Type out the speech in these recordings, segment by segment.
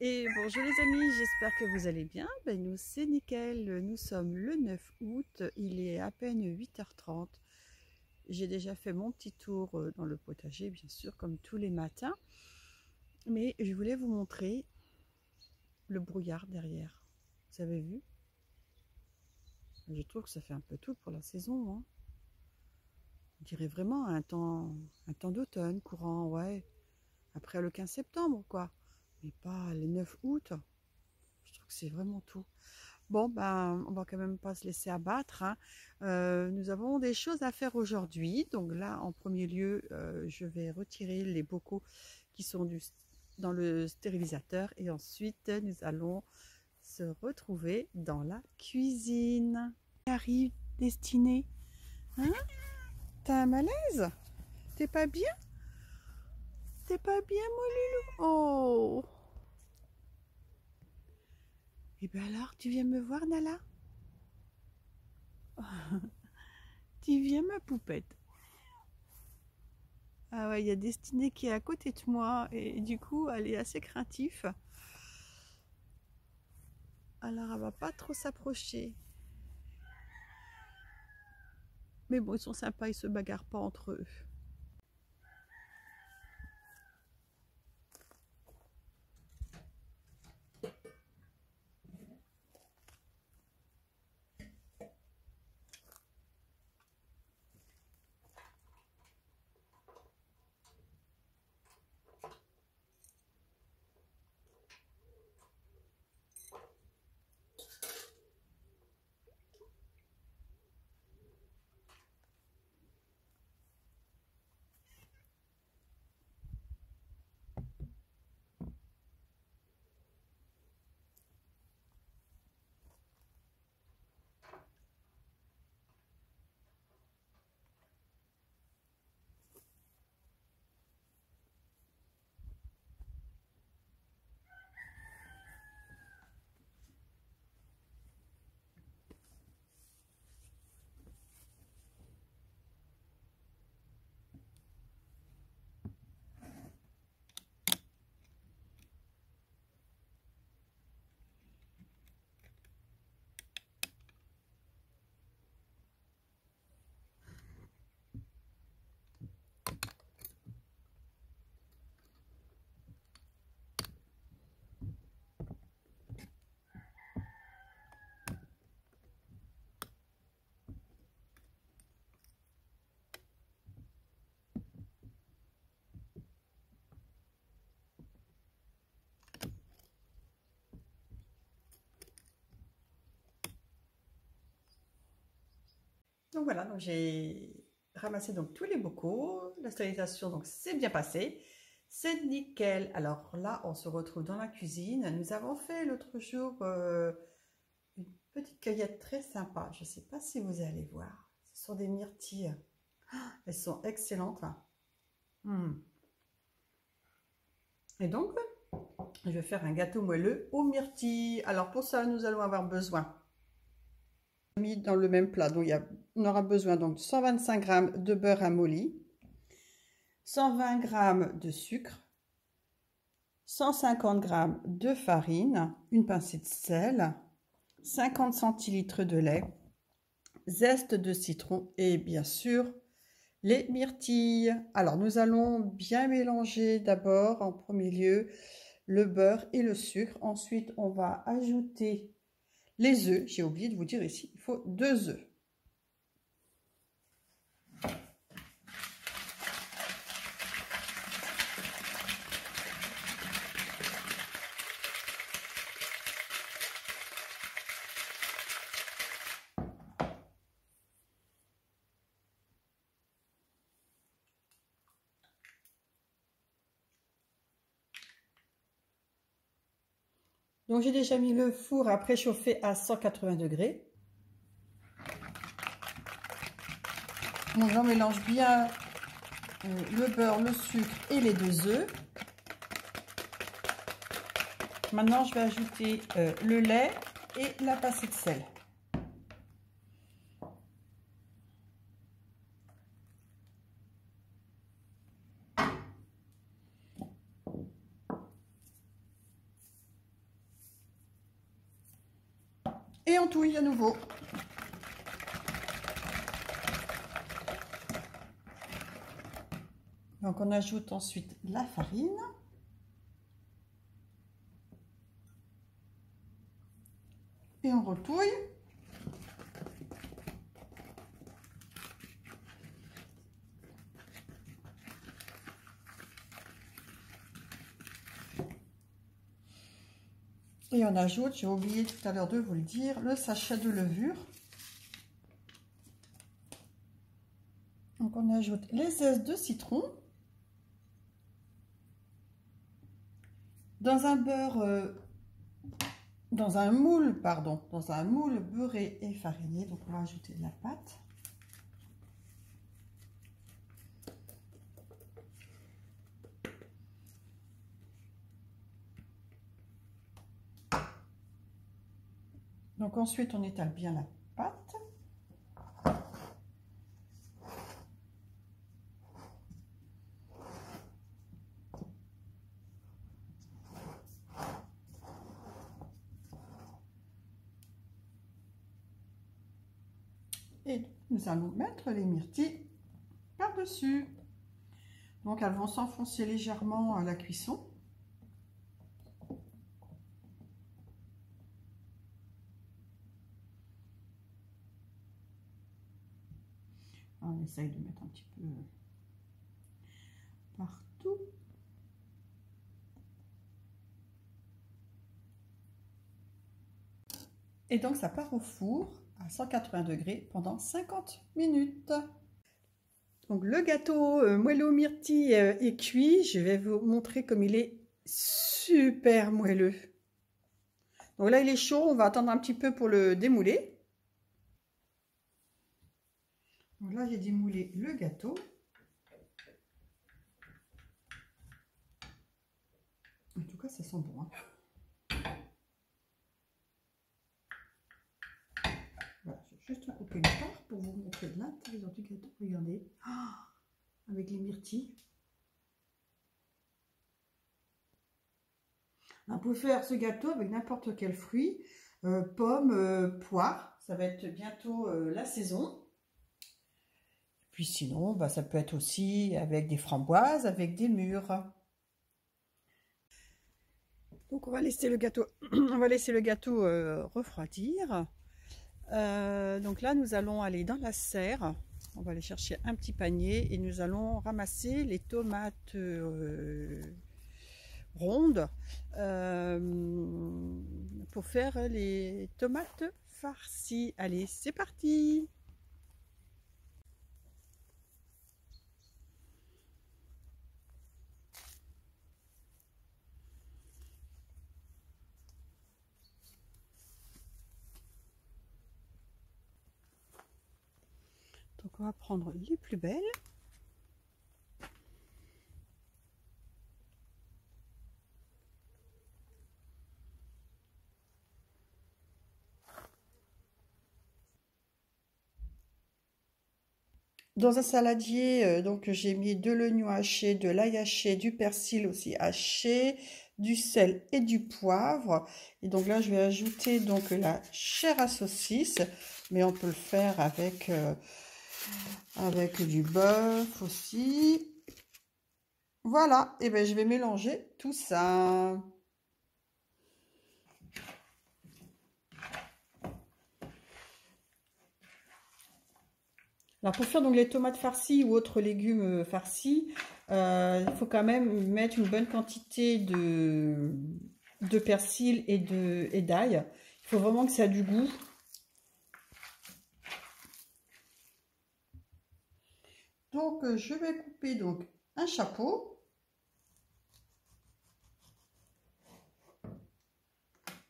Et bonjour les amis, j'espère que vous allez bien. Ben nous c'est nickel, nous sommes le 9 août, il est à peine 8h30. J'ai déjà fait mon petit tour dans le potager, bien sûr, comme tous les matins. Mais je voulais vous montrer le brouillard derrière. Vous avez vu? Je trouve que ça fait un peu tout pour la saison, hein. On dirait vraiment un temps d'automne courant, ouais. Après le 15 septembre, quoi. Mais pas le 9 août. Je trouve que c'est vraiment tout. Bon, ben, on va quand même pas se laisser abattre, hein. Nous avons des choses à faire aujourd'hui. Donc là, en premier lieu, je vais retirer les bocaux qui sont dans le stérilisateur. Et ensuite, nous allons se retrouver dans la cuisine. Arrive, Destinée. Hein? T'as un malaise? T'es pas bien? T'es pas bien, mon loulou? Oh! Et ben alors, tu viens me voir, Nala? Tu viens, ma poupette? Ah ouais, il y a Destinée qui est à côté de moi et du coup, elle est assez craintive. Alors, elle va pas trop s'approcher. Mais bon, ils sont sympas, ils se bagarrent pas entre eux. Donc voilà, donc j'ai ramassé donc tous les bocaux. La stérilisation donc c'est bien passé. C'est nickel. Alors là, on se retrouve dans la cuisine. Nous avons fait l'autre jour une petite cueillette très sympa. Je ne sais pas si vous allez voir. Ce sont des myrtilles. Elles sont excellentes. Hmm. Et donc, je vais faire un gâteau moelleux aux myrtilles. Alors pour ça, nous allons avoir besoin, mis dans le même plat, donc on aura besoin donc de 125 g de beurre amolli, 120 g de sucre, 150 g de farine, une pincée de sel, 50 centilitres de lait, zeste de citron et bien sûr les myrtilles. Alors nous allons bien mélanger d'abord en premier lieu le beurre et le sucre. Ensuite on va ajouter les œufs. J'ai oublié de vous dire ici, il faut 2 œufs. Donc j'ai déjà mis le four à préchauffer à 180 degrés. Donc j'en mélange bien le beurre, le sucre et les 2 œufs. Maintenant je vais ajouter le lait et la pincée de sel. Et on touille à nouveau. Donc on ajoute ensuite la farine. Et on retouille. Et on ajoute, j'ai oublié tout à l'heure de vous le dire, le sachet de levure. Donc on ajoute les zestes de citron. Dans un beurre, dans un moule beurré et fariné. Donc on va ajouter de la pâte. Donc ensuite on étale bien la pâte. Et nous allons mettre les myrtilles par-dessus. Donc elles vont s'enfoncer légèrement à la cuisson. On essaye de mettre un petit peu partout. Et donc ça part au four à 180 degrés pendant 50 minutes. Donc le gâteau moelleux aux myrtilles est cuit. Je vais vous montrer comme il est super moelleux. Donc là il est chaud, on va attendre un petit peu pour le démouler. Donc là j'ai démoulé le gâteau. En tout cas ça sent bon. Voilà, je vais juste couper une part pour vous montrer l'intérieur du gâteau. Regardez, avec les myrtilles. On peut faire ce gâteau avec n'importe quel fruit, pomme, poire. Ça va être bientôt la saison. Puis sinon, bah, ça peut être aussi avec des framboises, avec des mûres. Donc on va laisser le gâteau, refroidir. Donc là, nous allons aller dans la serre. On va aller chercher un petit panier et nous allons ramasser les tomates rondes pour faire les tomates farcies. Allez, c'est parti! Donc on va prendre les plus belles. Dans un saladier, donc j'ai mis de l'oignon haché, de l'ail haché, du persil aussi haché, du sel et du poivre. Et donc là, je vais ajouter donc la chair à saucisse, mais on peut le faire avec du bœuf aussi. Voilà, et ben je vais mélanger tout ça. Alors pour faire donc les tomates farcies ou autres légumes farcis, il faut quand même mettre une bonne quantité de persil et d'ail. Il faut vraiment que ça ait du goût. Donc je vais couper donc un chapeau.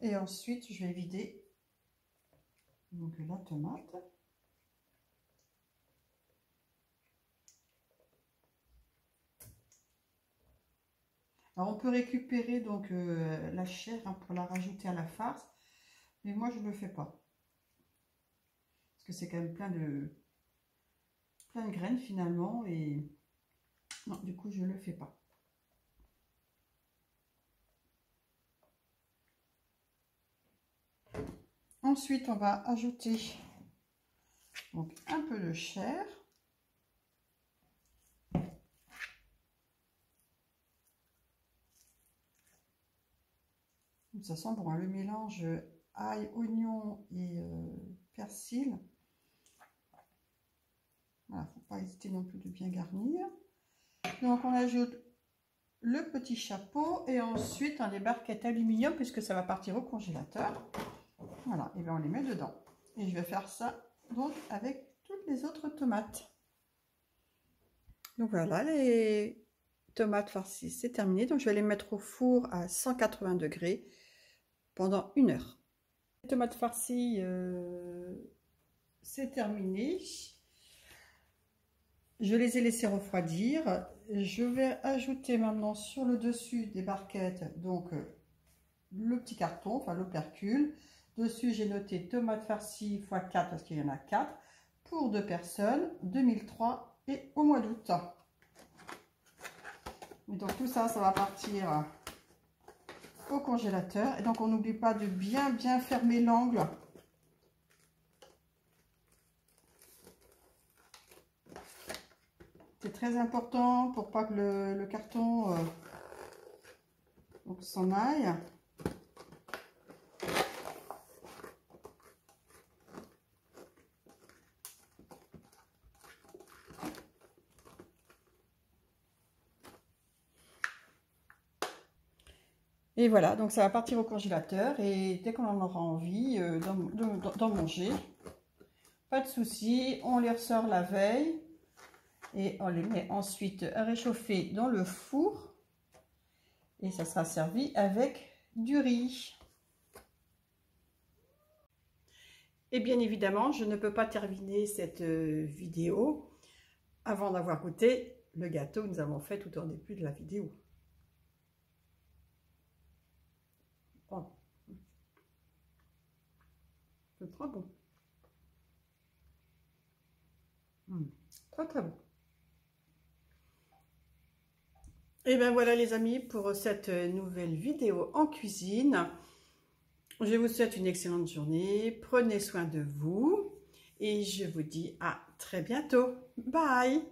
Et ensuite je vais vider donc la tomate. Alors on peut récupérer donc la chair pour la rajouter à la farce, mais moi je ne le fais pas. Parce que c'est quand même plein de graines finalement, et non, du coup je ne le fais pas. Ensuite, on va ajouter donc un peu de chair. Ça sent bon, le mélange ail, oignon et persil. Voilà, faut pas hésiter non plus de bien garnir. Donc on ajoute le petit chapeau et ensuite on les barquettes aluminium puisque ça va partir au congélateur. Voilà, et bien on les met dedans. Et je vais faire ça donc avec toutes les autres tomates. Donc voilà, les tomates farcies, c'est terminé. Donc je vais les mettre au four à 180 degrés pendant 1 heure. Les tomates farcies, c'est terminé. Je les ai laissées refroidir. Je vais ajouter maintenant sur le dessus des barquettes donc le petit carton, enfin l'opercule. Dessus, j'ai noté tomates farcies x 4 parce qu'il y en a 4 pour 2 personnes, 2003 et au mois d'août. Et donc tout ça, ça va partir au congélateur. Et donc on n'oublie pas de bien fermer l'angle. C'est très important pour pas que le carton s'en aille. Et voilà, donc ça va partir au congélateur et dès qu'on en aura envie d'en manger, pas de souci, on les ressort la veille et on les met ensuite à réchauffer dans le four et ça sera servi avec du riz. Et bien évidemment, je ne peux pas terminer cette vidéo avant d'avoir goûté le gâteau que nous avons fait tout au début de la vidéo. Oh. C'est très bon. Très bon. Et bien voilà les amis pour cette nouvelle vidéo en cuisine. Je vous souhaite une excellente journée. Prenez soin de vous et je vous dis à très bientôt. Bye!